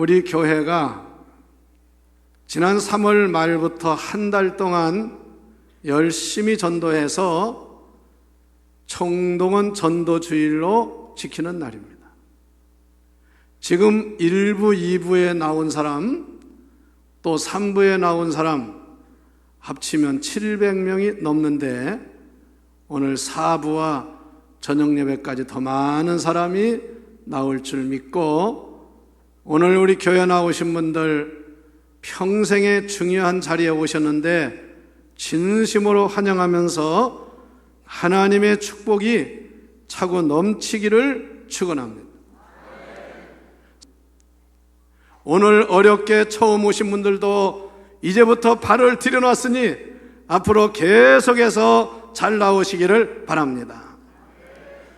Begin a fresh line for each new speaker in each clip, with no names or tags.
우리 교회가 지난 3월 말부터 한 달 동안 열심히 전도해서 총동원 전도주일로 지키는 날입니다. 지금 1부, 2부에 나온 사람, 또 3부에 나온 사람 합치면 700명이 넘는데 오늘 4부와 저녁 예배까지 더 많은 사람이 나올 줄 믿고 오늘 우리 교회 나오신 분들 평생의 중요한 자리에 오셨는데 진심으로 환영하면서 하나님의 축복이 차고 넘치기를 축원합니다. 오늘 어렵게 처음 오신 분들도 이제부터 발을 들여놨으니 앞으로 계속해서 잘 나오시기를 바랍니다.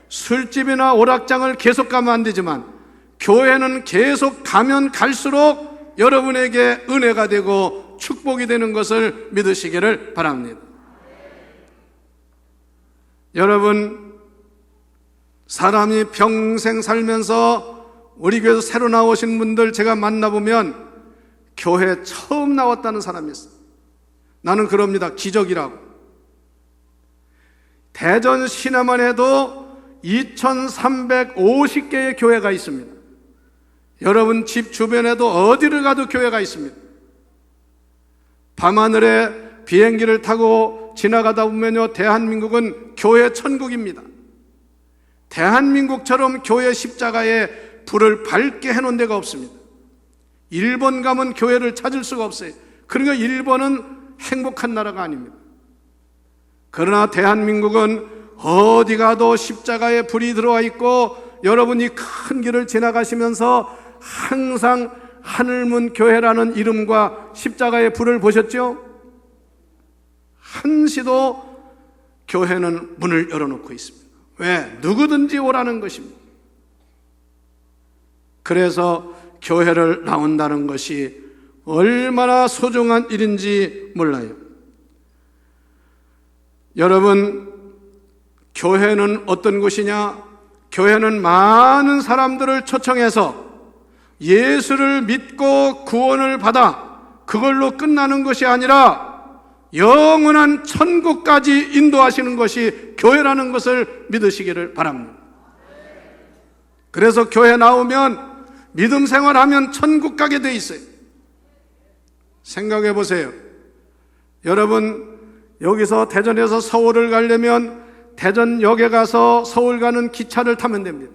술집이나 오락장을 계속 가면 안 되지만 교회는 계속 가면 갈수록 여러분에게 은혜가 되고 축복이 되는 것을 믿으시기를 바랍니다. 여러분, 사람이 평생 살면서 우리 교회에서 새로 나오신 분들 제가 만나보면 교회 처음 나왔다는 사람이 있어요. 나는 그럽니다. 기적이라고. 대전 시내만 해도 2350개의 교회가 있습니다. 여러분 집 주변에도 어디를 가도 교회가 있습니다. 밤하늘에 비행기를 타고 지나가다 보면요, 대한민국은 교회 천국입니다. 대한민국처럼 교회 십자가에 불을 밝게 해놓은 데가 없습니다. 일본 가면 교회를 찾을 수가 없어요. 그러니까 일본은 행복한 나라가 아닙니다. 그러나 대한민국은 어디 가도 십자가에 불이 들어와 있고 여러분이 큰 길을 지나가시면서 항상 하늘문 교회라는 이름과 십자가의 불을 보셨죠? 한시도 교회는 문을 열어놓고 있습니다. 왜? 누구든지 오라는 것입니다. 그래서 교회를 나온다는 것이 얼마나 소중한 일인지 몰라요. 여러분, 교회는 어떤 곳이냐? 교회는 많은 사람들을 초청해서 예수를 믿고 구원을 받아 그걸로 끝나는 것이 아니라 영원한 천국까지 인도하시는 것이 교회라는 것을 믿으시기를 바랍니다. 그래서 교회 나오면 믿음 생활하면 천국 가게 돼 있어요. 생각해 보세요. 여러분, 여기서 대전에서 서울을 가려면 대전역에 가서 서울 가는 기차를 타면 됩니다.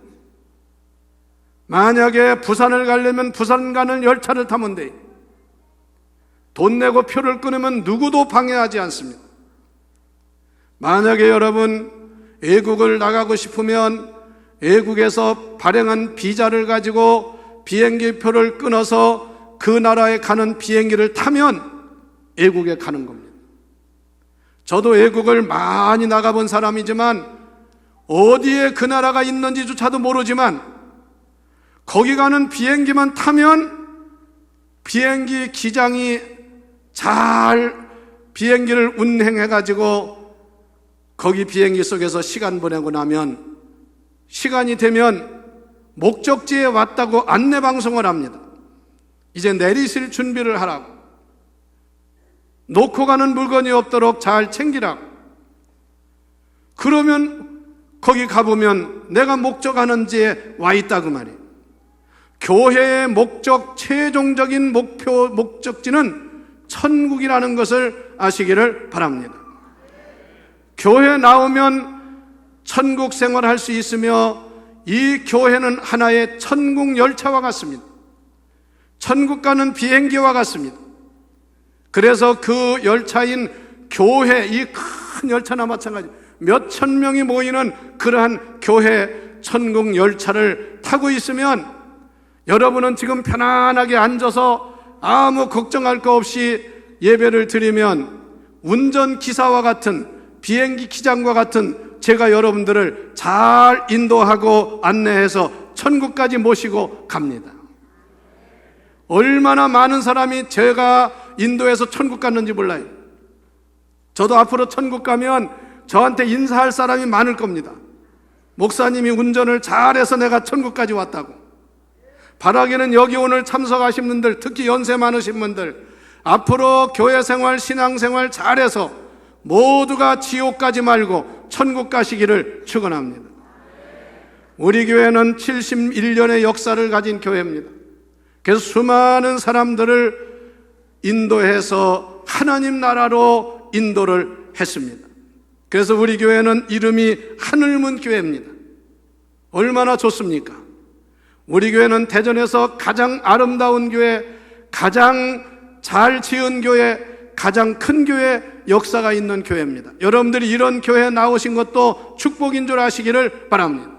만약에 부산을 가려면 부산 가는 열차를 타면 돼요. 돈 내고 표를 끊으면 누구도 방해하지 않습니다. 만약에 여러분 외국을 나가고 싶으면 외국에서 발행한 비자를 가지고 비행기 표를 끊어서 그 나라에 가는 비행기를 타면 외국에 가는 겁니다. 저도 외국을 많이 나가본 사람이지만 어디에 그 나라가 있는지조차도 모르지만 거기 가는 비행기만 타면 비행기 기장이 잘 비행기를 운행해가지고 거기 비행기 속에서 시간 보내고 나면 시간이 되면 목적지에 왔다고 안내방송을 합니다. 이제 내리실 준비를 하라고. 놓고 가는 물건이 없도록 잘 챙기라고. 그러면 거기 가보면 내가 목적하는지에 와 있다 그 말이에요. 교회의 목적, 최종적인 목적지는 천국이라는 것을 아시기를 바랍니다. 교회 나오면 천국 생활할 수 있으며 이 교회는 하나의 천국 열차와 같습니다. 천국 가는 비행기와 같습니다. 그래서 그 열차인 교회, 이 큰 열차나 마찬가지 몇천 명이 모이는 그러한 교회 천국 열차를 타고 있으면 여러분은 지금 편안하게 앉아서 아무 걱정할 거 없이 예배를 드리면 운전기사와 같은 비행기 기장과 같은 제가 여러분들을 잘 인도하고 안내해서 천국까지 모시고 갑니다. 얼마나 많은 사람이 제가 인도해서 천국 갔는지 몰라요. 저도 앞으로 천국 가면 저한테 인사할 사람이 많을 겁니다. 목사님이 운전을 잘해서 내가 천국까지 왔다고. 바라기는 여기 오늘 참석하신 분들, 특히 연세 많으신 분들, 앞으로 교회 생활, 신앙 생활 잘해서 모두가 지옥 가지 말고 천국 가시기를 축원합니다. 우리 교회는 71년의 역사를 가진 교회입니다. 그래서 수많은 사람들을 인도해서 하나님 나라로 인도를 했습니다. 그래서 우리 교회는 이름이 하늘문 교회입니다. 얼마나 좋습니까? 우리 교회는 대전에서 가장 아름다운 교회, 가장 잘 지은 교회, 가장 큰 교회, 역사가 있는 교회입니다. 여러분들이 이런 교회에 나오신 것도 축복인 줄 아시기를 바랍니다.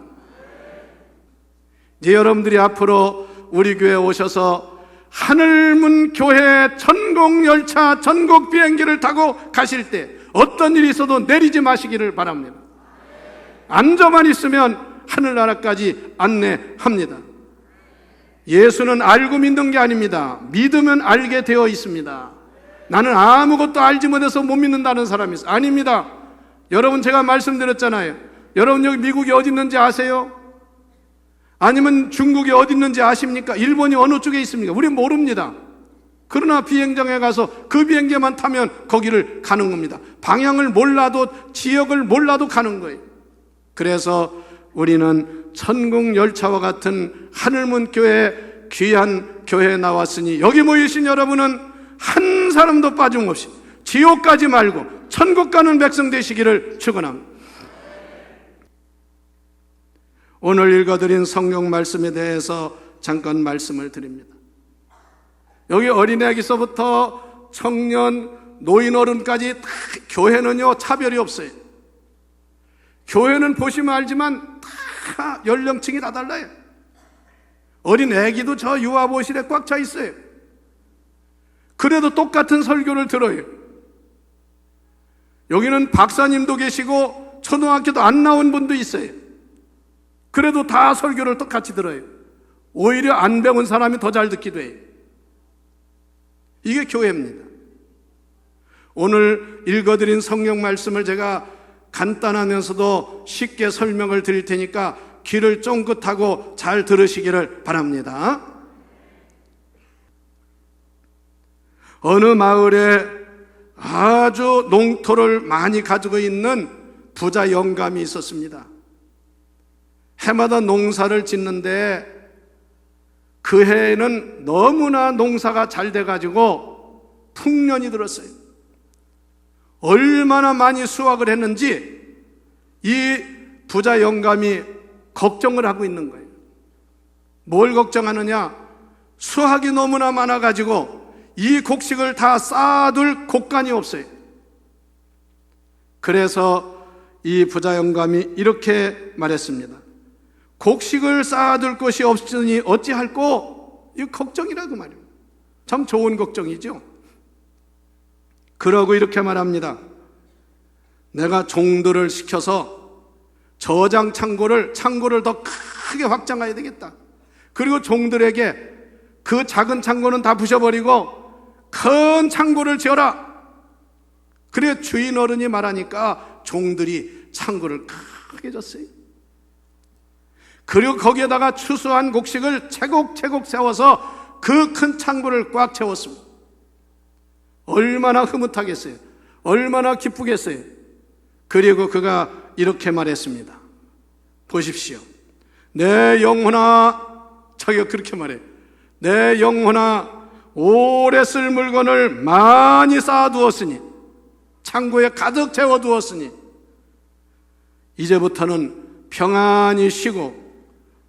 이제 여러분들이 앞으로 우리 교회에 오셔서 하늘문 교회 전국 열차, 전국 비행기를 타고 가실 때 어떤 일이 있어도 내리지 마시기를 바랍니다. 앉아만 있으면 하늘나라까지 안내합니다. 예수는 알고 믿는 게 아닙니다. 믿으면 알게 되어 있습니다. 나는 아무것도 알지 못해서 못 믿는다는 사람이 있어요. 아닙니다. 여러분, 제가 말씀드렸잖아요. 여러분, 여기 미국이 어디 있는지 아세요? 아니면 중국이 어디 있는지 아십니까? 일본이 어느 쪽에 있습니까? 우리 모릅니다. 그러나 비행장에 가서 그 비행기만 타면 거기를 가는 겁니다. 방향을 몰라도, 지역을 몰라도 가는 거예요. 그래서 우리는 천국 열차와 같은 하늘문 교회, 귀한 교회에 나왔으니 여기 모이신 여러분은 한 사람도 빠짐없이 지옥 가지 말고 천국 가는 백성 되시기를 축원합니다. 오늘 읽어드린 성경 말씀에 대해서 잠깐 말씀을 드립니다. 여기 어린애기서부터 청년, 노인, 어른까지 다 교회는요 차별이 없어요. 교회는 보시면 알지만 다 연령층이 다 달라요. 어린애기도 저 유아보실에 꽉 차 있어요. 그래도 똑같은 설교를 들어요. 여기는 박사님도 계시고 초등학교도 안 나온 분도 있어요. 그래도 다 설교를 똑같이 들어요. 오히려 안 배운 사람이 더 잘 듣기도 해요. 이게 교회입니다. 오늘 읽어드린 성경 말씀을 제가 간단하면서도 쉽게 설명을 드릴 테니까 귀를 쫑긋하고 잘 들으시기를 바랍니다. 어느 마을에 아주 농토를 많이 가지고 있는 부자 영감이 있었습니다. 해마다 농사를 짓는데 그 해에는 너무나 농사가 잘 돼가지고 풍년이 들었어요. 얼마나 많이 수확을 했는지 이 부자 영감이 걱정을 하고 있는 거예요. 뭘 걱정하느냐? 수확이 너무나 많아가지고 이 곡식을 다 쌓아둘 곳간이 없어요. 그래서 이 부자 영감이 이렇게 말했습니다. 곡식을 쌓아둘 곳이 없으니 어찌할꼬? 이 걱정이라고 말입니다. 참 좋은 걱정이죠. 그러고 이렇게 말합니다. 내가 종들을 시켜서 저장 창고를 더 크게 확장해야 되겠다. 그리고 종들에게 그 작은 창고는 다 부셔버리고 큰 창고를 지어라. 그래 주인 어른이 말하니까 종들이 창고를 크게 졌어요. 그리고 거기에다가 추수한 곡식을 채곡채곡 세워서 그 큰 창고를 꽉 채웠습니다. 얼마나 흐뭇하겠어요. 얼마나 기쁘겠어요. 그리고 그가 이렇게 말했습니다. 보십시오. 내 영혼아, 자기가 그렇게 말해요. 내 영혼아, 오래 쓸 물건을 많이 쌓아두었으니, 창고에 가득 채워두었으니 이제부터는 평안히 쉬고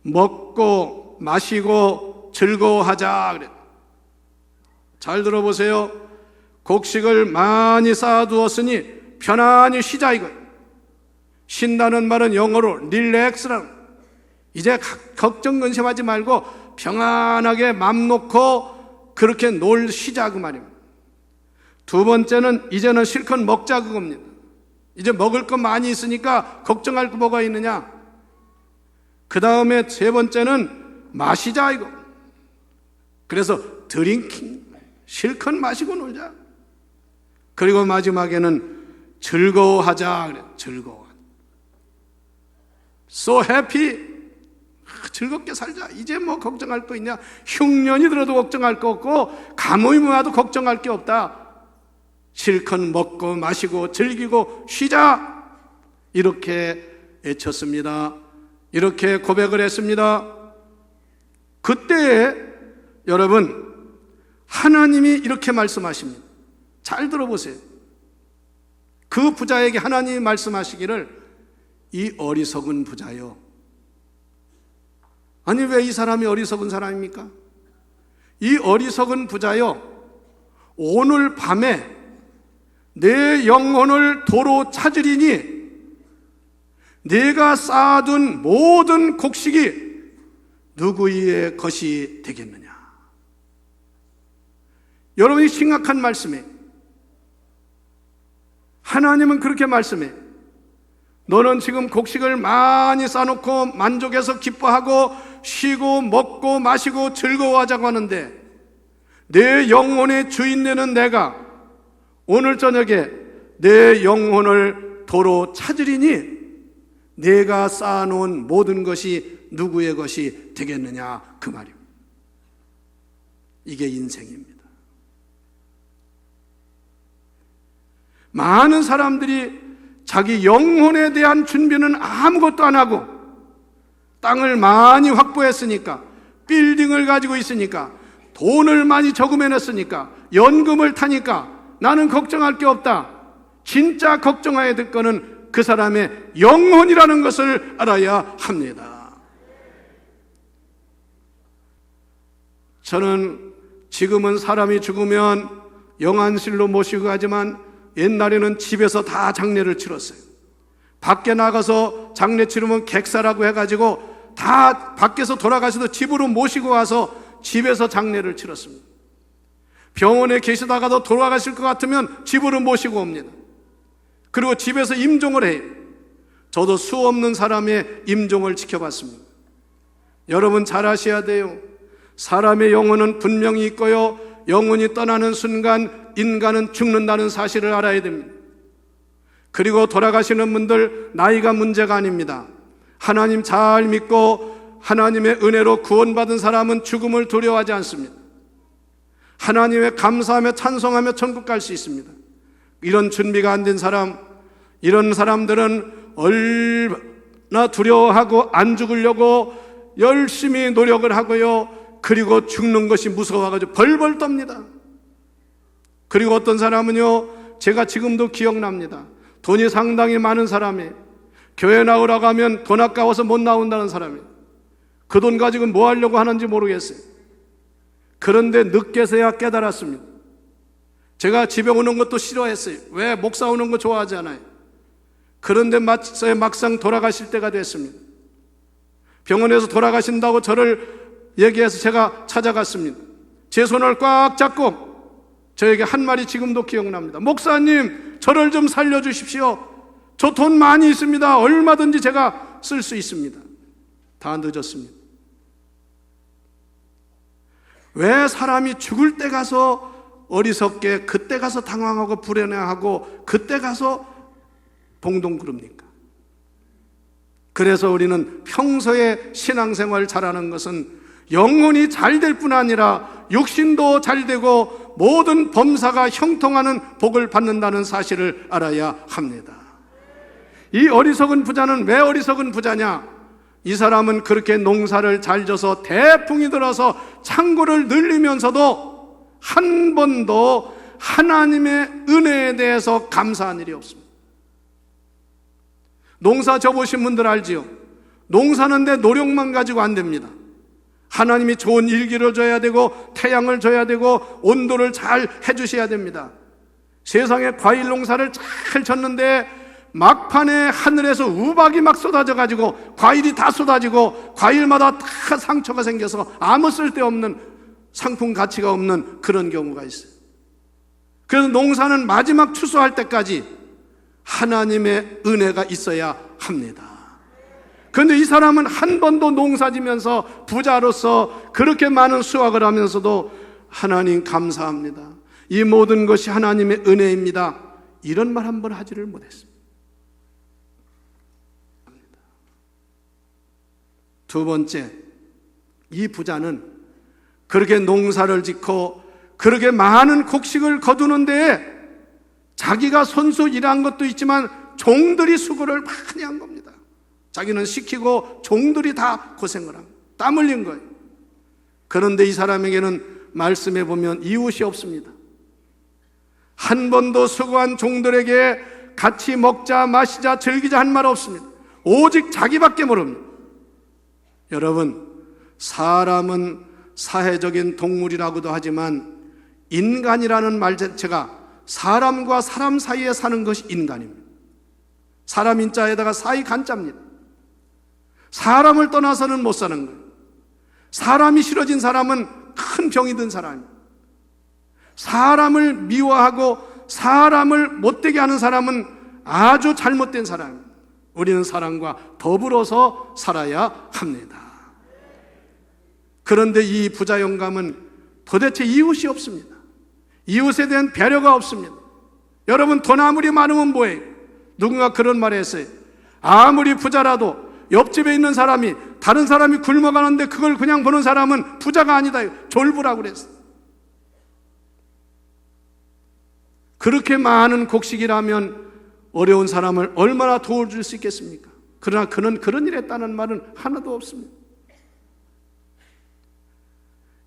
먹고 마시고 즐거워하자. 그래. 잘 들어보세요. 곡식을 많이 쌓아두었으니 편안히 쉬자 이거예요. 쉰다는 말은 영어로 릴렉스라는, 이제 걱정 근심하지 말고 평안하게 맘 놓고 그렇게 놀 쉬자 그 말입니다. 두 번째는 이제는 실컷 먹자 그겁니다. 이제 먹을 거 많이 있으니까 걱정할 거 뭐가 있느냐. 그 다음에 세 번째는 마시자 이거. 그래서 드링킹, 실컷 마시고 놀자. 그리고 마지막에는 즐거워하자 그래. 즐거워. So happy, 즐겁게 살자. 이제 뭐 걱정할 거 있냐? 흉년이 들어도 걱정할 거 없고 가뭄이 와도 걱정할 게 없다. 실컷 먹고 마시고 즐기고 쉬자. 이렇게 외쳤습니다. 이렇게 고백을 했습니다. 그때 여러분, 하나님이 이렇게 말씀하십니다. 잘 들어보세요. 그 부자에게 하나님이 말씀하시기를, 이 어리석은 부자요. 아니, 왜 이 사람이 어리석은 사람입니까? 이 어리석은 부자요, 오늘 밤에 내 영혼을 도로 찾으리니 내가 쌓아둔 모든 곡식이 누구의 것이 되겠느냐. 여러분이 심각한 말씀이에요. 하나님은 그렇게 말씀해. 너는 지금 곡식을 많이 쌓아놓고 만족해서 기뻐하고 쉬고 먹고 마시고 즐거워하자고 하는데, 내 영혼의 주인 되는 내가 오늘 저녁에 내 영혼을 도로 찾으리니 내가 쌓아놓은 모든 것이 누구의 것이 되겠느냐, 그 말입니다. 이게 인생입니다. 많은 사람들이 자기 영혼에 대한 준비는 아무것도 안 하고 땅을 많이 확보했으니까, 빌딩을 가지고 있으니까, 돈을 많이 저금해놨으니까, 연금을 타니까 나는 걱정할 게 없다. 진짜 걱정해야 될 거는 그 사람의 영혼이라는 것을 알아야 합니다. 저는 지금은 사람이 죽으면 영안실로 모시고 가지만 옛날에는 집에서 다 장례를 치렀어요. 밖에 나가서 장례 치르면 객사라고 해가지고 다 밖에서 돌아가셔도 집으로 모시고 와서 집에서 장례를 치렀습니다. 병원에 계시다가도 돌아가실 것 같으면 집으로 모시고 옵니다. 그리고 집에서 임종을 해요. 저도 수 없는 사람의 임종을 지켜봤습니다. 여러분 잘 아셔야 돼요. 사람의 영혼은 분명히 있고요, 영혼이 떠나는 순간 인간은 죽는다는 사실을 알아야 됩니다. 그리고 돌아가시는 분들 나이가 문제가 아닙니다. 하나님 잘 믿고 하나님의 은혜로 구원받은 사람은 죽음을 두려워하지 않습니다. 하나님에 감사하며 찬송하며 천국 갈 수 있습니다. 이런 준비가 안 된 사람, 이런 사람들은 얼마나 두려워하고 안 죽으려고 열심히 노력을 하고요, 그리고 죽는 것이 무서워가지고 벌벌 떱니다. 그리고 어떤 사람은요, 제가 지금도 기억납니다. 돈이 상당히 많은 사람이 교회 나오라고 하면 돈 아까워서 못 나온다는 사람이, 그 돈 가지고 뭐 하려고 하는지 모르겠어요. 그런데 늦게서야 깨달았습니다. 제가 집에 오는 것도 싫어했어요. 왜? 목사 오는 거 좋아하지 않아요. 그런데 막상 돌아가실 때가 됐습니다. 병원에서 돌아가신다고 저를 얘기해서 제가 찾아갔습니다. 제 손을 꽉 잡고 저에게 한 말이 지금도 기억납니다. 목사님, 저를 좀 살려주십시오. 저 돈 많이 있습니다. 얼마든지 제가 쓸 수 있습니다. 다 늦었습니다. 왜 사람이 죽을 때 가서 어리석게, 그때 가서 당황하고 불안해하고 그때 가서 봉동 구릅니까? 그래서 우리는 평소에 신앙생활 잘하는 것은 영혼이 잘 될 뿐 아니라 육신도 잘 되고 모든 범사가 형통하는 복을 받는다는 사실을 알아야 합니다. 이 어리석은 부자는 왜 어리석은 부자냐? 이 사람은 그렇게 농사를 잘 져서 대풍이 들어서 창고를 늘리면서도 한 번도 하나님의 은혜에 대해서 감사한 일이 없습니다. 농사 져보신 분들 알지요? 농사는데 노력만 가지고 안 됩니다. 하나님이 좋은 일기를 줘야 되고 태양을 줘야 되고 온도를 잘 해주셔야 됩니다. 세상에 과일 농사를 잘 졌는데 막판에 하늘에서 우박이 막 쏟아져 가지고 과일이 다 쏟아지고 과일마다 다 상처가 생겨서 아무 쓸데없는 상품 가치가 없는 그런 경우가 있어요. 그래서 농사는 마지막 추수할 때까지 하나님의 은혜가 있어야 합니다. 그런데 이 사람은 한 번도 농사지면서 부자로서 그렇게 많은 수확을 하면서도 하나님 감사합니다, 이 모든 것이 하나님의 은혜입니다, 이런 말 한 번 하지를 못했습니다. 두 번째, 이 부자는 그렇게 농사를 짓고 그렇게 많은 곡식을 거두는 데에 자기가 손수 일한 것도 있지만 종들이 수고를 많이 한 겁니다. 자기는 시키고 종들이 다 고생을 합니다. 땀 흘린 거예요. 그런데 이 사람에게는 말씀해 보면 이웃이 없습니다. 한 번도 수고한 종들에게 같이 먹자 마시자 즐기자 한 말 없습니다. 오직 자기밖에 모릅니다. 여러분, 사람은 사회적인 동물이라고도 하지만 인간이라는 말 자체가 사람과 사람 사이에 사는 것이 인간입니다. 사람 인자에다가 사이 간자입니다. 사람을 떠나서는 못 사는 거예요. 사람이 싫어진 사람은 큰 병이 든 사람입니다. 사람을 미워하고 사람을 못되게 하는 사람은 아주 잘못된 사람입니다. 우리는 사람과 더불어서 살아야 합니다. 그런데 이 부자 영감은 도대체 이웃이 없습니다. 이웃에 대한 배려가 없습니다. 여러분, 돈 아무리 많으면 뭐예요? 누군가 그런 말을 했어요. 아무리 부자라도 옆집에 있는 사람이 다른 사람이 굶어가는데 그걸 그냥 보는 사람은 부자가 아니다. 졸부라고 그랬어요. 그렇게 많은 곡식이라면 어려운 사람을 얼마나 도와줄 수 있겠습니까? 그러나 그는 그런 일을 했다는 말은 하나도 없습니다.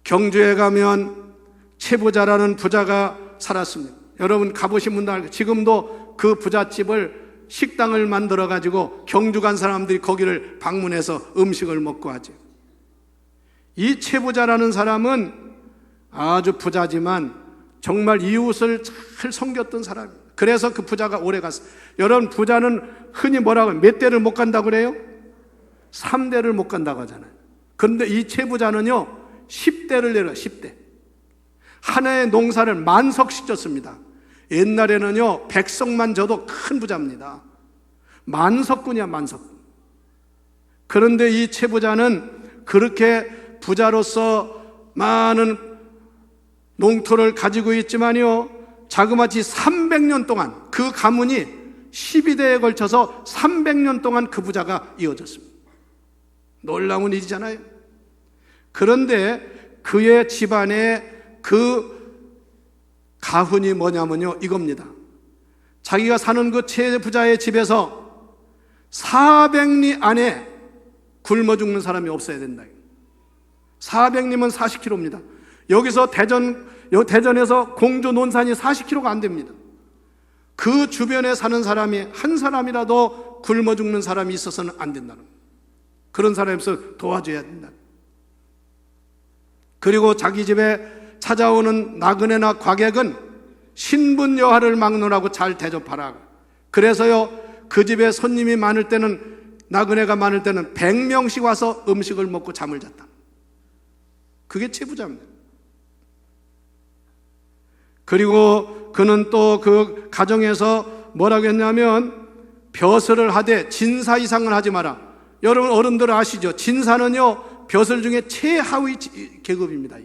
경주에 가면 최부자라는 부자가 살았습니다. 여러분 가보신 분들 알고, 지금도 그 부잣집을 식당을 만들어 가지고 경주 간 사람들이 거기를 방문해서 음식을 먹고 하죠. 이 최부자라는 사람은 아주 부자지만 정말 이웃을 잘 섬겼던 사람입니다. 그래서 그 부자가 오래 갔어요. 여러분, 부자는 흔히 뭐라고 해요? 몇 대를 못 간다고 그래요? 3대를 못 간다고 하잖아요. 그런데 이 최부자는요 10대를 내려 10대. 하나의 농사를 만석씩 졌습니다. 옛날에는요 백석만 져도 큰 부자입니다. 만석군이야, 만석군. 그런데 이 최부자는 그렇게 부자로서 많은 농토를 가지고 있지만요, 자그마치 300년 동안 그 가문이 12대에 걸쳐서 300년 동안 그 부자가 이어졌습니다. 놀라운 일이잖아요. 그런데 그의 집안에 그 가훈이 뭐냐면요, 이겁니다. 자기가 사는 그 최부자의 집에서 400리 안에 굶어 죽는 사람이 없어야 된다. 400리면 40km입니다. 여기서 대전에서 공주 논산이 40km가 안 됩니다. 그 주변에 사는 사람이 한 사람이라도 굶어 죽는 사람이 있어서는 안 된다는 거예요. 그런 사람이 없어 도와줘야 된다. 그리고 자기 집에 찾아오는 나그네나 과객은 신분 여하를 막론하고 잘 대접하라. 그래서요 그 집에 손님이 많을 때는, 나그네가 많을 때는 100명씩 와서 음식을 먹고 잠을 잤다. 그게 최부자입니다. 그리고 그는 또 그 가정에서 뭐라고 했냐면, 벼슬을 하되 진사 이상은 하지 마라. 여러분 어른들 아시죠? 진사는요 벼슬 중에 최하위 계급입니다.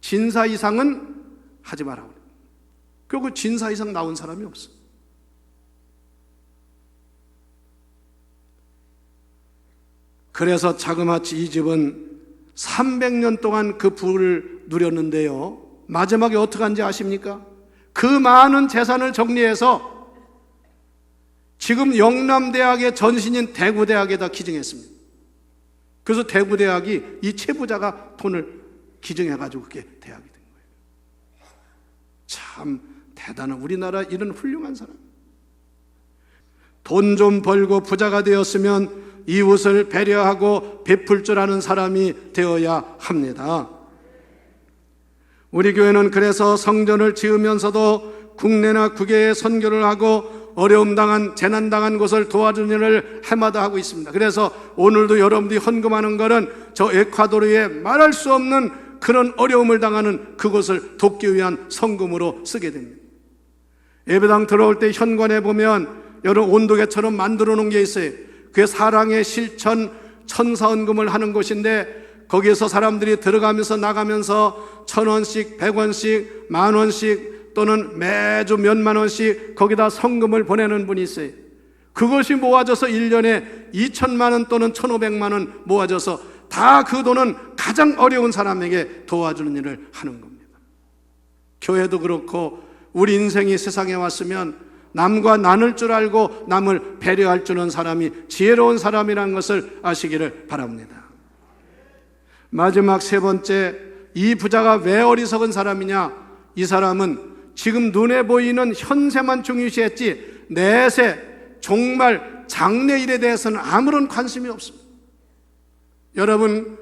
진사 이상은 하지 마라. 그리고 진사 이상 나온 사람이 없어. 그래서 자그마치 이 집은 300년 동안 그 부를 누렸는데요, 마지막에 어떻게 한지 아십니까? 그 많은 재산을 정리해서 지금 영남대학의 전신인 대구대학에다 기증했습니다. 그래서 대구대학이 이 최부자가 돈을 기증해가지고 그게 대학이 된 거예요. 참 대단한, 우리나라 이런 훌륭한 사람. 돈 좀 벌고 부자가 되었으면 이웃을 배려하고 베풀 줄 아는 사람이 되어야 합니다. 우리 교회는 그래서 성전을 지으면서도 국내나 국외에 선교를 하고 어려움 당한, 재난 당한 곳을 도와주는 일을 해마다 하고 있습니다. 그래서 오늘도 여러분들이 헌금하는 것은 저 에콰도르에 말할 수 없는 그런 어려움을 당하는 그곳을 돕기 위한 성금으로 쓰게 됩니다. 예배당 들어올 때 현관에 보면 여러분 온도계처럼 만들어 놓은 게 있어요. 그게 사랑의 실천 천사헌금을 하는 곳인데, 거기에서 사람들이 들어가면서 나가면서 1,000원씩, 100원씩, 10,000원씩 또는 매주 몇만 원씩 거기다 성금을 보내는 분이 있어요. 그것이 모아져서 1년에 2천만 원 또는 1,500만 원 모아져서 다 그 돈은 가장 어려운 사람에게 도와주는 일을 하는 겁니다. 교회도 그렇고 우리 인생이 세상에 왔으면 남과 나눌 줄 알고 남을 배려할 줄 아는 사람이 지혜로운 사람이라는 것을 아시기를 바랍니다. 마지막 세 번째, 이 부자가 왜 어리석은 사람이냐? 이 사람은 지금 눈에 보이는 현세만 중요시했지 내세 정말 장래일에 대해서는 아무런 관심이 없습니다. 여러분,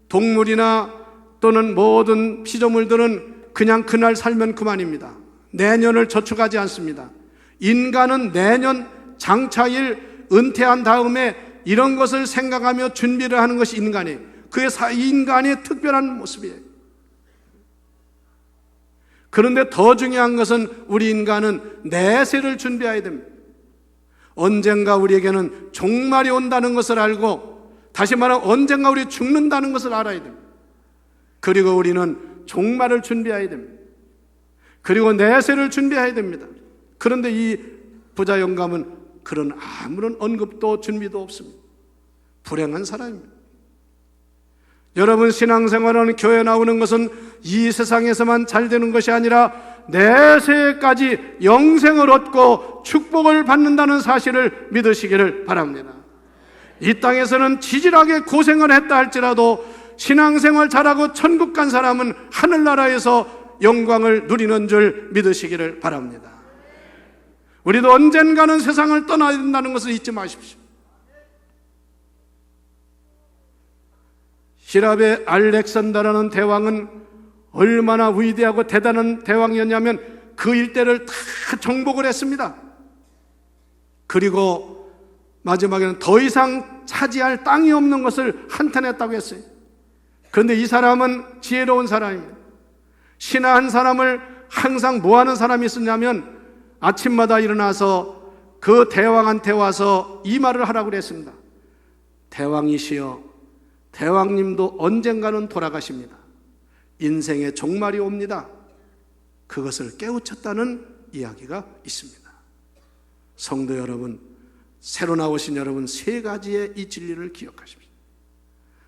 동물이나 또는 모든 피조물들은 그냥 그날 살면 그만입니다. 내년을 저축하지 않습니다. 인간은 내년 장차일 은퇴한 다음에 이런 것을 생각하며 준비를 하는 것이 인간이에요. 그게 인간의 특별한 모습이에요. 그런데 더 중요한 것은 우리 인간은 내세를 준비해야 됩니다. 언젠가 우리에게는 종말이 온다는 것을 알고, 다시 말하면 언젠가 우리 죽는다는 것을 알아야 됩니다. 그리고 우리는 종말을 준비해야 됩니다. 그리고 내세를 준비해야 됩니다. 그런데 이 부자 영감은 그런 아무런 언급도 준비도 없습니다. 불행한 사람입니다. 여러분, 신앙생활은 교회 나오는 것은 이 세상에서만 잘 되는 것이 아니라 내세까지 영생을 얻고 축복을 받는다는 사실을 믿으시기를 바랍니다. 이 땅에서는 지질하게 고생을 했다 할지라도 신앙생활 잘하고 천국 간 사람은 하늘나라에서 영광을 누리는 줄 믿으시기를 바랍니다. 우리도 언젠가는 세상을 떠나야 된다는 것을 잊지 마십시오. 히랍의 알렉산더라는 대왕은 얼마나 위대하고 대단한 대왕이었냐면 그 일대를 다 정복을 했습니다. 그리고 마지막에는 더 이상 차지할 땅이 없는 것을 한탄했다고 했어요. 그런데 이 사람은 지혜로운 사람입니다. 신하 한 사람을 항상 뭐 하는 사람이 있었냐면 아침마다 일어나서 그 대왕한테 와서 이 말을 하라고 그랬습니다. 대왕이시여, 대왕님도 언젠가는 돌아가십니다. 인생의 종말이 옵니다. 그것을 깨우쳤다는 이야기가 있습니다. 성도 여러분, 새로 나오신 여러분, 세 가지의 이 진리를 기억하십시오.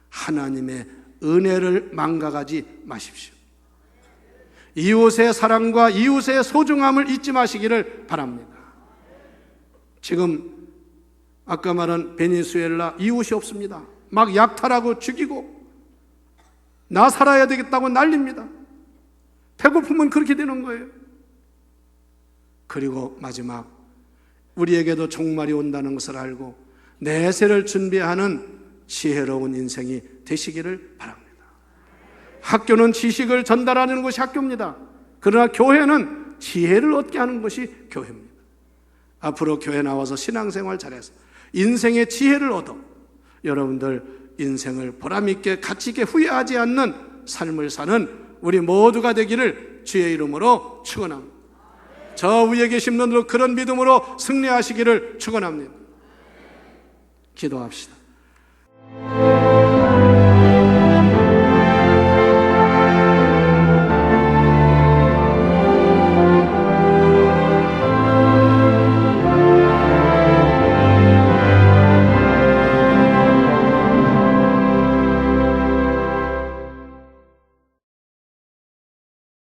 하나님의 은혜를 망각하지 마십시오. 이웃의 사랑과 이웃의 소중함을 잊지 마시기를 바랍니다. 지금 아까 말한 베네수엘라 이웃이 없습니다. 막 약탈하고 죽이고 나 살아야 되겠다고 난립니다. 배고프면 그렇게 되는 거예요. 그리고 마지막, 우리에게도 종말이 온다는 것을 알고 내세를 준비하는 지혜로운 인생이 되시기를 바랍니다. 학교는 지식을 전달하는 것이 학교입니다. 그러나 교회는 지혜를 얻게 하는 것이 교회입니다. 앞으로 교회 나와서 신앙생활 잘해서 인생의 지혜를 얻어 여러분들 인생을 보람있게 가치있게 후회하지 않는 삶을 사는 우리 모두가 되기를 주의 이름으로 축원합니다. 저 위에 계신 분들도 그런 믿음으로 승리하시기를 축원합니다. 기도합시다.